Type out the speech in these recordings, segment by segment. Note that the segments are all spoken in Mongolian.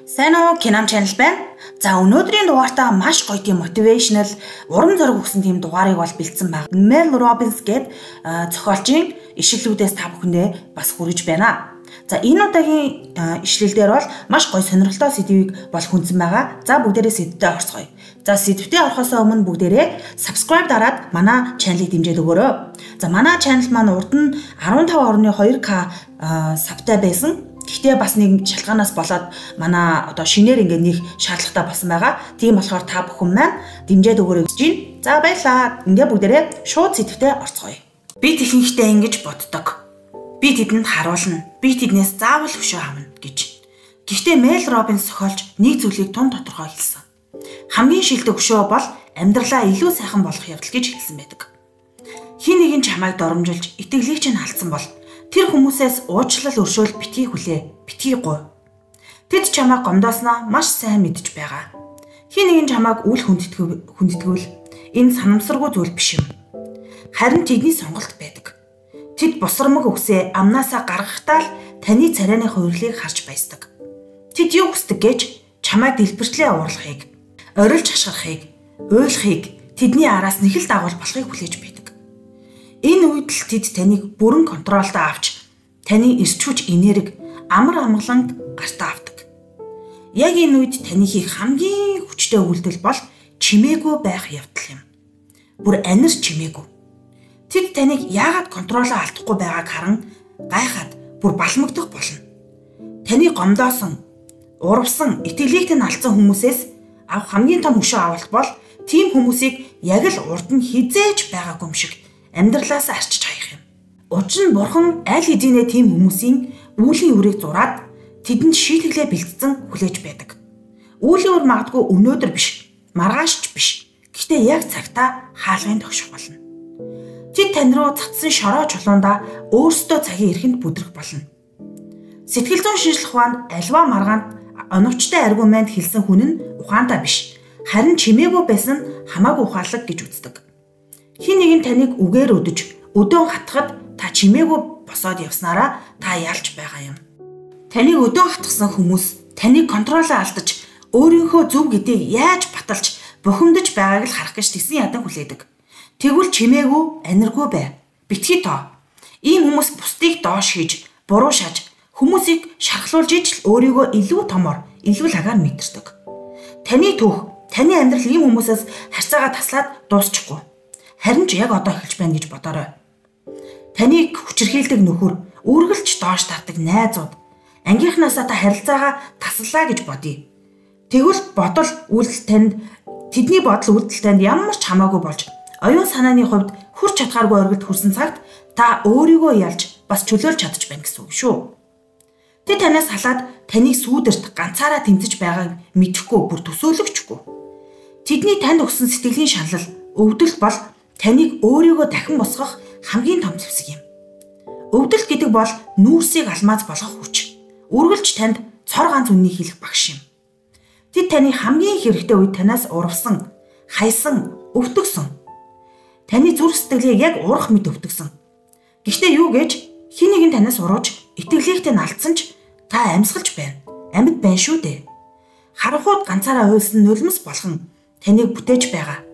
Сайн уу, Кинам channel байна. За өнөөдрийн дугаартаа маш гоё тийм motivational урам зориг өгсөн тийм дугаарыг бол бэлдсэн байна. Mel Robbins гээд зохиолчийн ишлэлүүдээс та бүхэндээ бас хүргэж байна. За энэ удаагийн ишлэлдэр бол маш гоё сонирхолтой сэдвийг бол хүндсэн байгаа. За бүгдээрээ сэдвтээ орцгоё. За сэдвтээ орохоос өмнө бүгдээрээ subscribe дараад манай channel-ыг дэмжиж өгөөрэй. За манай channel маань урд нь 15.2K subтай байсан. Гэхдээ бас нэг шалтгаанаас болоод манай одоо шинээр ингээд нэг шаардлагатай болсон байгаа. Тийм болохоор та бүхэн маань дэмжиж өгөөрэй гэж байна. За баярлалаа. Ингээ бүгдээрээ шууд сэдвтээ орцгоё. Би техниктэй ингэж боддог. Би тэдэнд харуулна. Би тэднээс заавал өшөө авна гэж. Гэхдээ Mel Robbins зохиолч нэг зүйлийг тун тодорхой хэлсэн. Хамгийн шилдэг өшөө бол амьдралаа илүү сайхан болгох явдал гэж хэлсэн байдаг. Хин нэгэн чамайг доромжилж итгэлийг чинь алдсан бол тэр хүмүүсээс уучлал өршөөл битгий хүлээ, битгий гуй. Тэд чамайг гомдоосноо маш сайн мэдж байгаа. Хин нэгэн чамайг үл хүндэтгүүл энэ санамсаргүй зүйл биш юм. Харин тэдний сонголт байдаг. Тэд босромог өгсөө амнаасаа гаргахтаа л таны царайны хувирлыг харж баясдаг. Тэд юу хүсдэг гэж чамайг дэлбэртлээ уурлахыг, орилж хашгирахыг, уйлахыг тэдний араас нэг л дагуул болохыг хүлээж байдаг. Энэ үед л тэд таныг бүрэн контролдоо авч таны эрч хүч энерги амар амгалан гартаа авдаг. Яг энэ үед таны хийх хамгийн хүчтэй үйлдэл бол чимээгүй байх явдал юм. Бүр анир чимээгүй. Тэд таныг яагаад контролоо алдахгүй байгааг харан гайхаад бүр балмагдах болно. Таны гомдоосон, урвсан, итгэлийг тань алдсан хүмүүсээс авах хамгийн том өшөө авалт бол тийм хүмүүсийг яг л урд нь хизээж байгаагүй юм шиг амьдралаас арчиж хаях юм. Учир нь бурхан аль хэдийнэ тийм хүмүүсийн үүлийн үрийг зураад тэдэнд шийтгэлээ бэлтцэн хүлээж байдаг. Үүлийн үр магадгүй өнөөдөр биш, маргаашч биш. Гэхдээ яг цагтаа хаалгын тогших болно. Тэд тань руу цацсан шороо чулуундаа өөрсдөө цагийн эрхэнд бүдрэх болно. Сэтгэл зүйн шинжилх ухаанд альва маргаанд оновчтой аргумент хэлсэн хүн нь ухаантай биш. Харин чимээгүй байсан хамаагүй ухаалаг гэж үздэг. Хин нэг нь таныг үгээр өдөж, өдөөн хатахад та чимээгүй босоод явснараа та ялж байгаа юм. Таныг өдөөн хатгсан хүмүүс таныг контролоо алдаж, өөрийнхөө зөв гэдгийг яаж баталж, бухимдаж байгааг л харах гэж тэсэн ядан хүлээдэг. Тэгвэл чимээгүй, аниргүй бай. Битгий тоо. Ийм хүмүүс бусдыг доош хийж, буруу шааж, хүмүүсийг шархлуулж ижил өөрийгөө илүү томор, илүү лагаар мэдэрдэг. Таны түүх, таны амьдрал ийм хүмүүсээс харьцаагаа таслаад дуусчихгүй. Харин ч яг одоо эхэлж байна гэж бодоорой. Таныг хүчирхийлдэг нөхөр, үргэлж доош тардаг найзууд, ангийнхнаасаа та харилцаагаа таслаа гэж бодъё. Тэгвэл бодол үйлдэл танд тэдний бодол үйлдэл танд ямар ч хамаагүй болж, оюун санааны хувьд хүрч чадхааргүй оргилд хүрсэн цагт та өөрийгөө ялж бас чөлөөлж чадчих байна гэсэн үг шүү. Тэд танаас халаад таныг сүүдэрт ганцаараа тэмцэж байгааг мэдэхгүй бүр төсөөлөгчгүй. Тэдний танд өгсөн сэтгэлийн шанал, өвдөл бол таныг өөрийгөө дахин босгох хамгийн том зэвсэг юм. Өвдөл гэдэг бол нүүрсийг алмаз болгох хүч. Үргэлж танд цор ганц үннийг хэлэх багш юм. Тэд таны хамгийн хэрэгтэй үед танаас урвсан, хайсан, өвтгсөн. Таны зүрх сэтгэлийг яг урах мэд өвтгсөн. Гэхдээ юу гэж хин нэг нь танаас урууж, итгэлийг тань алдсан ч та амьсгалж байна. Амьд байна шүү дээ. Харанхууд ганцаараа уйлсан нулимс болгон таныг бүтээж байгаа.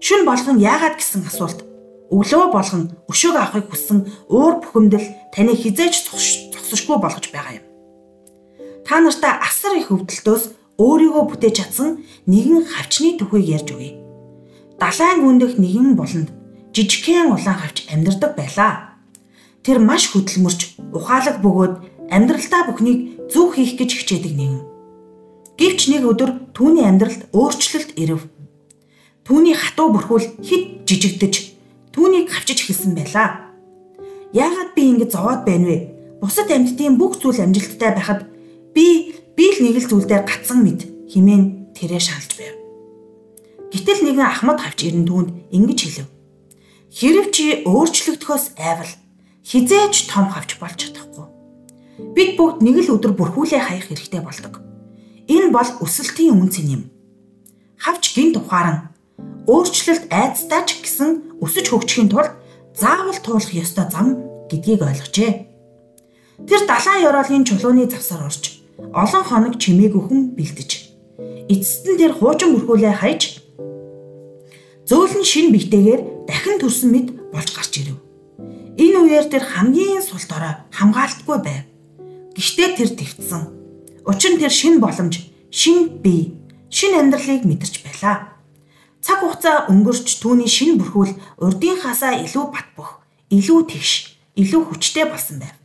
Шүн болгон яагаад гэсэн асуулт, өглөө болгон өшөөг авахыг хүссэн уур бухимдал таныг хизээж зогсошгүй болгож байгаа юм. Та нартаа асар их өвдөлтөөс өөрийгөө бүтээж чадсан нэгэн хавчны түүхийг ярьж өгье. Далайн гүндэх нэгэн буланд жижигхэн улаан хавч амьдардаг байлаа. Тэр маш хөдөлмөрч, ухаалаг бөгөөд амьдралдаа бүхнийг зөв хийх гэж хичээдэг нэгэн. Гэвч нэг өдөр түүний амьдралд өөрчлөлт ирэв. Түүний хатуу бүрхүүл хит жижигдэж, түүнийг хавчиж эхэлсэн байлаа. Яагаад би ингэж зовоод байна вэ? Бусад амьтдын бүх зүйл амжилттай байхад би л нэг л зүйлдээ гацсан мэд хэмээн тэрэ шаналж байв. Гэтэл нэгэн ахмад хавч ирэн түүнд ингэж хэлв. Хэрв чи өөрчлөгдөхөөс айвал хизээж том хавч болж чадахгүй. Бид бүгд нэг л өдөр бүрхүүлээ хаях хэрэгтэй болдог. Энэ бол өсөлтийн үнцэн юм. Хавч гинт ухааран өөрчлөлт айцтай ч гэсэн өсөж хөгжихийн тулд заавал туулах ёстой зам гэдгийг ойлгожээ. Тэр далайн ёроолын чулууны завсар орж олон хоног чимээгүй хүн бэлдэж. Эцэст нь тэр хуучин бүрхүүлээ хайж зөөлөн шин биетэйгээр дахин төрсөн мэд болж гарч ирэв. Энэ үеэр тэр хамгийн сул дорой хамгаалтгүй байв. Гэхдээ тэр твцсэн. Учир нь тэр шин боломж, шин бие, шин амьдралыг мэдэрч байлаа. Цаг хугацаа өнгөрч түүний шин бүрхүүл урдынхаасаа илүү батбөх, илүү тэгш, илүү хүчтэй болсон байв.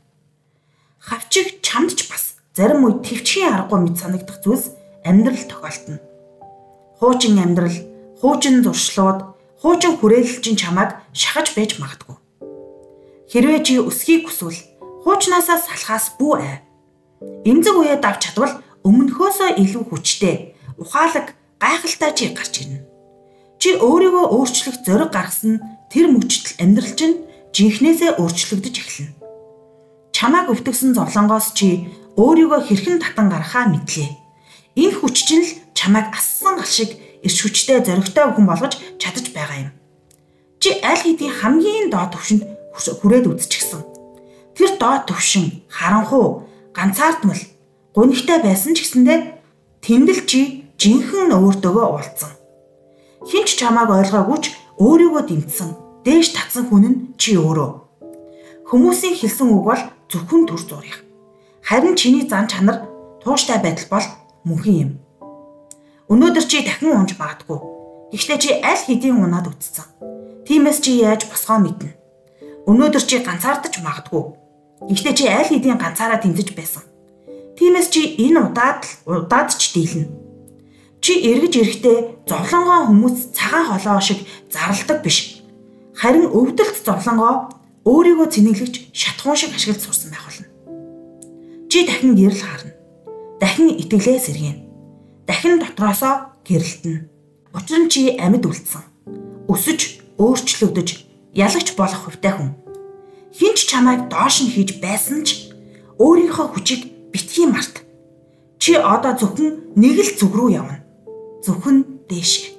Хавчиг чамд ч бас зарим үед твчхийн аргагүй мэд санагдах зүйлс амьдрал тохиолдно. Хуучин амьдрал, хуучин зуршлууд, хуучин хүрээлэлчин чамайг шахаж байж магадгүй. Хэрвээ чи өсхийг хүсвэл хуучнаасаа салхаас бүү ай. Эмзэг үе давж чадвал өмнөхөөсөө илүү хүчтэй, ухаалаг, гайхалтай чи гарч ирнэ. Чи өөрийгөө өөрчлөх зориг гаргасан тэр мөчтөл амьдрал чинь жинхнээсээ өөрчлөгдөж эхэлнэ. Чамайг өвтгсөн зовлонгоос чи өөрийгөө хэрхэн татан гарахаа мэдлээ. Энэ хүч чинь л чамайг ассан гал шиг эрч хүчтэй зоригтой хүн болгож чадаж байгаа юм. Чи аль хэдийн хамгийн доод түвшинд хүрээд үзчихсэн. Тэр доод түвшин харанхуу, ганцаардмал, гунигтай байсан ч гэсэндээ тэндэл чи жинхэнэ өөртөөгөө уулзсан. Хинч чамайг ойлгоогүй ч өөрийгөө дэмтсэн, дээш татсан хүн нь чи өөрөө. Хүмүүсийн хэлсэн үг бол зөвхөн төр зурих. Харин чиний зан чанар тууштай байдал бол мөнхөн юм. Өнөөдөр чи дахин унж магадгүй. Гэхдээ чи аль хэдийн унаад үтцсэн. Тиймээс чи яаж босгоо мэднэ. Өнөөдөр чи ганцаардаж магадгүй. Гэхдээ чи аль хэдийн ганцаараа тэмцэж байсан. Тиймээс чи энэ удаад ч дийлнэ. Чи эргэж ирэхдээ зовлонгоо хүмүүс цагаан холоо шиг зарладаг биш. Харин өвдөлт зовлонгоо өөрийгөө цэнэглэж шатхуун шиг ашиглаж сурсан байх болно. Чи дахин гэрэл харна. Дахин итгэлээ сэргийнэ. Дахин дотроосоо гэрэлтэнэ. Учир нь чи амьд үлдсэн. Өсөж, өөрчлөгдөж, ялагч болох хувьтай хүн. Хинч чамайг доош нь хийж байсан ч өөрийнхөө хүчийг битгий март. Чи одоо зөвхөн нэг л зүг рүү явна. Зөвхөн дээш.